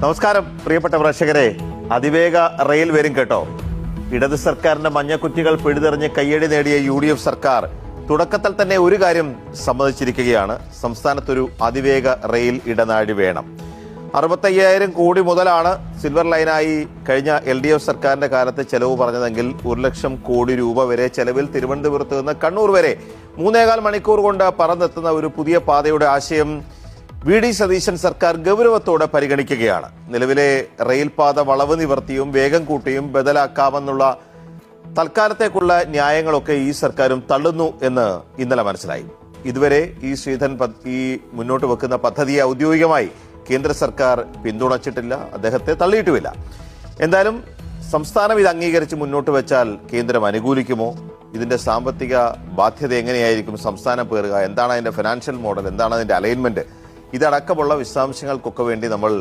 നമസ്കാരം പ്രിയപ്പെട്ട പ്രേക്ഷകരെ. അതിവേഗ റെയിൽ വരും കേട്ടോ. ഇടത് സർക്കാരിന്റെ മഞ്ഞക്കുറ്റികൾ പിഴുതെറിഞ്ഞ് കയ്യടി നേടിയ UDF സർക്കാർ തുടക്കത്തിൽ തന്നെ ഒരു കാര്യം സമ്മതിച്ചിരിക്കുകയാണ്. സംസ്ഥാനത്തൊരു അതിവേഗ റെയിൽ ഇടനാഴി വേണം. 65,000 കോടി മുതലാണ് സിൽവർ ലൈനായി കഴിഞ്ഞ LDF സർക്കാരിന്റെ കാലത്ത് ചെലവ് പറഞ്ഞതെങ്കിൽ 1,00,000 കോടി രൂപ വരെ ചെലവിൽ തിരുവനന്തപുരത്ത് നിന്ന് കണ്ണൂർ വരെ 3.25 മണിക്കൂർ കൊണ്ട് പറന്നെത്തുന്ന ഒരു പുതിയ പാതയുടെ ആശയം VD സതീശൻ സർക്കാർ ഗൗരവത്തോടെ പരിഗണിക്കുകയാണ്. നിലവിലെ റെയിൽ പാത വളവ് നിവർത്തിയും വേഗം കൂട്ടിയും ബദലാക്കാമെന്നുള്ള തൽക്കാലത്തേക്കുള്ള ന്യായങ്ങളൊക്കെ ഈ സർക്കാരും തള്ളുന്നു എന്ന് ഇന്നലെ മനസ്സിലായി. ഇതുവരെ ശ്രീധരൻ ഈ മുന്നോട്ട് വെക്കുന്ന പദ്ധതിയെ ഔദ്യോഗികമായി കേന്ദ്ര സർക്കാർ പിന്തുണച്ചിട്ടില്ല, അദ്ദേഹത്തെ തള്ളിയിട്ടുമില്ല. എന്തായാലും സംസ്ഥാനം ഇത് അംഗീകരിച്ച് മുന്നോട്ട് വെച്ചാൽ കേന്ദ്രം അനുകൂലിക്കുമോ? ഇതിന്റെ സാമ്പത്തിക ബാധ്യത എങ്ങനെയായിരിക്കും സംസ്ഥാനം പേറുക? എന്താണ് അതിന്റെ ഫിനാൻഷ്യൽ മോഡൽ? എന്താണ് അതിന്റെ അലൈൻമെന്റ്? ഇതടക്കമുള്ള വിശദാംശങ്ങൾക്കൊക്കെ വേണ്ടി നമ്മൾ